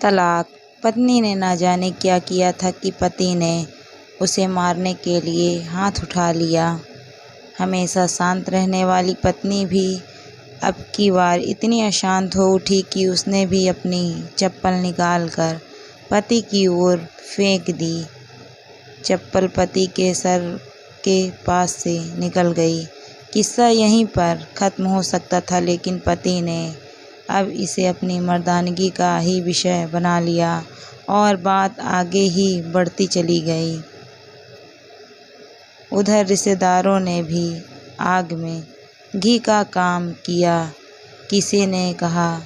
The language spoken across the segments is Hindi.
तलाक। पत्नी ने ना जाने क्या किया था कि पति ने उसे मारने के लिए हाथ उठा लिया। हमेशा शांत रहने वाली पत्नी भी अब की बार इतनी अशांत हो उठी कि उसने भी अपनी चप्पल निकालकर पति की ओर फेंक दी। चप्पल पति के सर के पास से निकल गई। किस्सा यहीं पर ख़त्म हो सकता था, लेकिन पति ने अब इसे अपनी मर्दानगी का ही विषय बना लिया और बात आगे ही बढ़ती चली गई। उधर रिश्तेदारों ने भी आग में घी का काम किया। किसी ने कहा,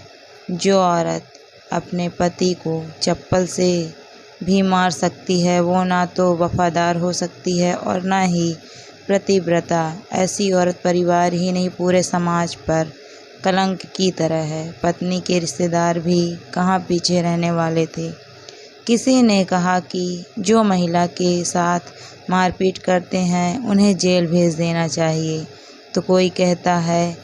जो औरत अपने पति को चप्पल से भी मार सकती है वो ना तो वफादार हो सकती है और ना ही प्रतिव्रता। ऐसी औरत परिवार ही नहीं पूरे समाज पर कलंक की तरह है। पत्नी के रिश्तेदार भी कहाँ पीछे रहने वाले थे। किसी ने कहा कि जो महिला के साथ मारपीट करते हैं उन्हें जेल भेज देना चाहिए। तो कोई कहता है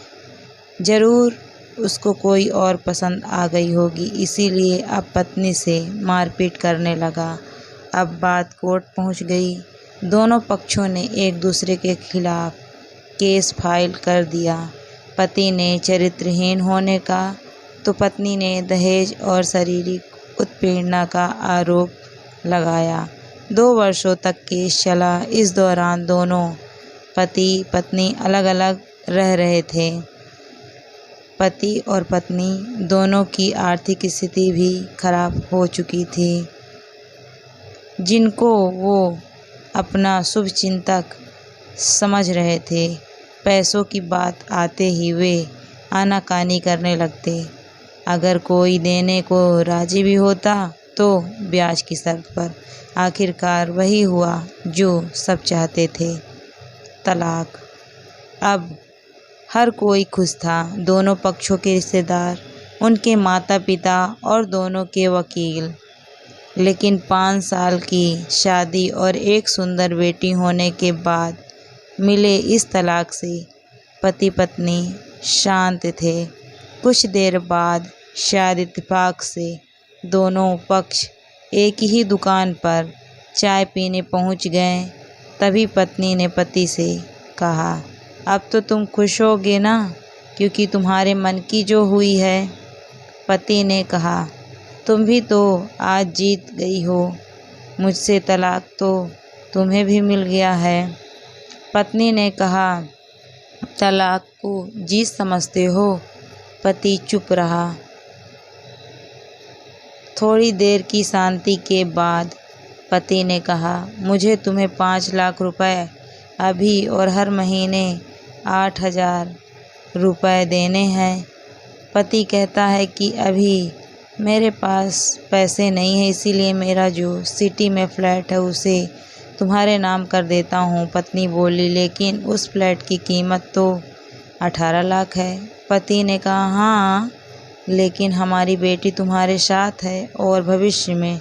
ज़रूर उसको कोई और पसंद आ गई होगी, इसीलिए अब पत्नी से मारपीट करने लगा। अब बात कोर्ट पहुंच गई। दोनों पक्षों ने एक दूसरे के खिलाफ केस फाइल कर दिया। पति ने चरित्रहीन होने का तो पत्नी ने दहेज और शारीरिक उत्पीड़न का आरोप लगाया। 2 वर्षों तक केस चला। इस दौरान दोनों पति पत्नी अलग अलग रह रहे थे। पति और पत्नी दोनों की आर्थिक स्थिति भी खराब हो चुकी थी। जिनको वो अपना शुभचिंतक समझ रहे थे, पैसों की बात आते ही वे आनाकानी करने लगते। अगर कोई देने को राजी भी होता तो ब्याज की शर्त पर। आखिरकार वही हुआ जो सब चाहते थे, तलाक। अब हर कोई खुश था। दोनों पक्षों के रिश्तेदार, उनके माता पिता और दोनों के वकील। लेकिन 5 साल की शादी और एक सुंदर बेटी होने के बाद मिले इस तलाक से पति पत्नी शांत थे। कुछ देर बाद शायद इत्तेफाक से दोनों पक्ष एक ही दुकान पर चाय पीने पहुंच गए। तभी पत्नी ने पति से कहा, अब तो तुम खुश होगे ना, क्योंकि तुम्हारे मन की जो हुई है। पति ने कहा, तुम भी तो आज जीत गई हो, मुझसे तलाक तो तुम्हें भी मिल गया है। पत्नी ने कहा, तलाक को जीत समझते हो। पति चुप रहा। थोड़ी देर की शांति के बाद पति ने कहा, मुझे तुम्हें 5 लाख रुपए अभी और हर महीने 8,000 रुपए देने हैं। पति कहता है कि अभी मेरे पास पैसे नहीं है, इसीलिए मेरा जो सिटी में फ्लैट है उसे तुम्हारे नाम कर देता हूँ। पत्नी बोली, लेकिन उस फ्लैट की कीमत तो 18 लाख है। पति ने कहा, हाँ, लेकिन हमारी बेटी तुम्हारे साथ है और भविष्य में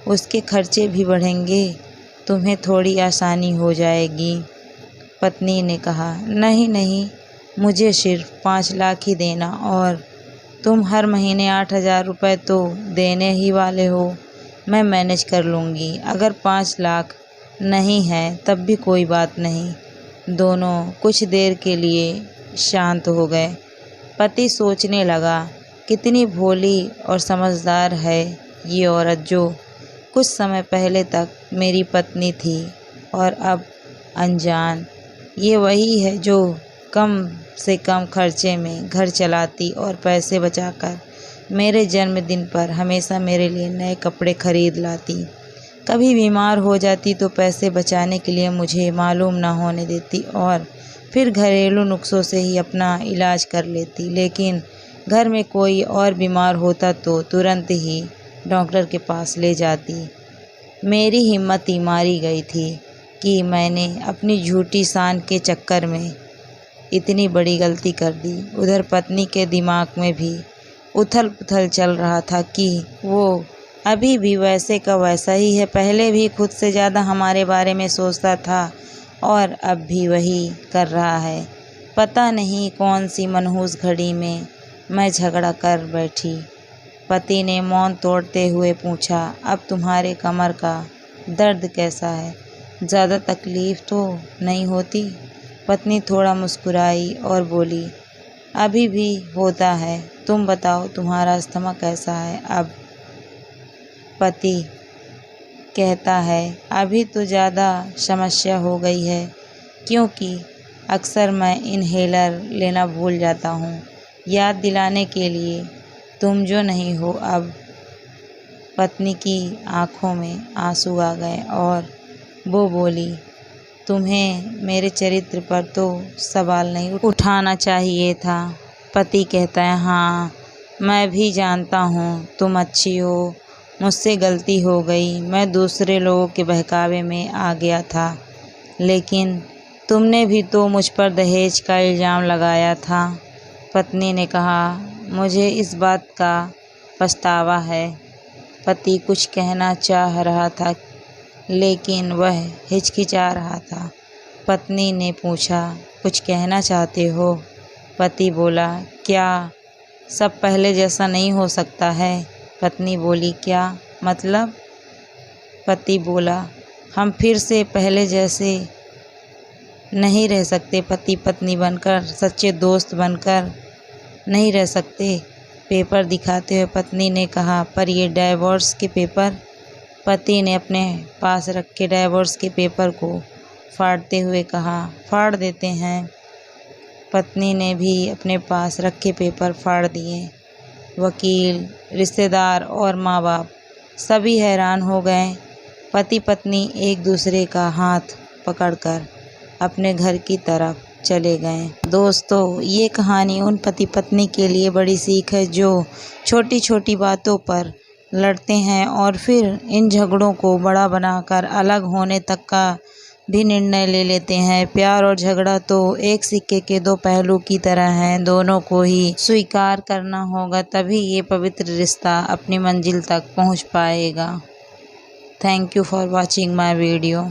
उसके खर्चे भी बढ़ेंगे, तुम्हें थोड़ी आसानी हो जाएगी। पत्नी ने कहा, नहीं नहीं, मुझे सिर्फ 5 लाख ही देना, और तुम हर महीने 8,000 रुपये तो देने ही वाले हो, मैं मैनेज कर लूँगी। अगर 5 लाख नहीं है तब भी कोई बात नहीं। दोनों कुछ देर के लिए शांत हो गए। पति सोचने लगा, कितनी भोली और समझदार है ये औरत, जो कुछ समय पहले तक मेरी पत्नी थी और अब अनजान। ये वही है जो कम से कम खर्चे में घर चलाती और पैसे बचाकर मेरे जन्मदिन पर हमेशा मेरे लिए नए कपड़े खरीद लाती। कभी बीमार हो जाती तो पैसे बचाने के लिए मुझे मालूम ना होने देती और फिर घरेलू नुस्खों से ही अपना इलाज कर लेती। लेकिन घर में कोई और बीमार होता तो तुरंत ही डॉक्टर के पास ले जाती। मेरी हिम्मत ही मारी गई थी कि मैंने अपनी झूठी शान के चक्कर में इतनी बड़ी गलती कर दी। उधर पत्नी के दिमाग में भी उथल पुथल चल रहा था कि वो अभी भी वैसे का वैसा ही है। पहले भी खुद से ज़्यादा हमारे बारे में सोचता था और अब भी वही कर रहा है। पता नहीं कौन सी मनहूस घड़ी में मैं झगड़ा कर बैठी। पति ने मौन तोड़ते हुए पूछा, अब तुम्हारे कमर का दर्द कैसा है? ज़्यादा तकलीफ़ तो नहीं होती? पत्नी थोड़ा मुस्कुराई और बोली, अभी भी होता है। तुम बताओ तुम्हारा स्टमक कैसा है अब? पति कहता है, अभी तो ज़्यादा समस्या हो गई है, क्योंकि अक्सर मैं इन्हेलर लेना भूल जाता हूँ। याद दिलाने के लिए तुम जो नहीं हो अब। पत्नी की आंखों में आंसू आ गए और वो बोली, तुम्हें मेरे चरित्र पर तो सवाल नहीं उठाना चाहिए था। पति कहता है, हाँ मैं भी जानता हूँ तुम अच्छी हो, मुझसे गलती हो गई, मैं दूसरे लोगों के बहकावे में आ गया था, लेकिन तुमने भी तो मुझ पर दहेज का इल्ज़ाम लगाया था। पत्नी ने कहा, मुझे इस बात का पछतावा है। पति कुछ कहना चाह रहा था, लेकिन वह हिचकिचा रहा था। पत्नी ने पूछा, कुछ कहना चाहते हो? पति बोला, क्या सब पहले जैसा नहीं हो सकता है? पत्नी बोली, क्या मतलब? पति बोला, हम फिर से पहले जैसे नहीं रह सकते, पति पत्नी बनकर, सच्चे दोस्त बनकर नहीं रह सकते? पेपर दिखाते हुए पत्नी ने कहा, पर ये डाइवोर्स के पेपर? पति ने अपने पास रखे डाइवोर्स के पेपर को फाड़ते हुए कहा, फाड़ देते हैं। पत्नी ने भी अपने पास रखे पेपर फाड़ दिए। वकील, रिश्तेदार और माँ बाप सभी हैरान हो गए। पति पत्नी एक दूसरे का हाथ पकड़कर अपने घर की तरफ चले गए। दोस्तों, ये कहानी उन पति पत्नी के लिए बड़ी सीख है जो छोटी छोटी बातों पर लड़ते हैं और फिर इन झगड़ों को बड़ा बनाकर अलग होने तक का भी निर्णय ले लेते हैं। प्यार और झगड़ा तो एक सिक्के के दो पहलू की तरह हैं, दोनों को ही स्वीकार करना होगा, तभी ये पवित्र रिश्ता अपनी मंजिल तक पहुंच पाएगा। Thank you for watching my video.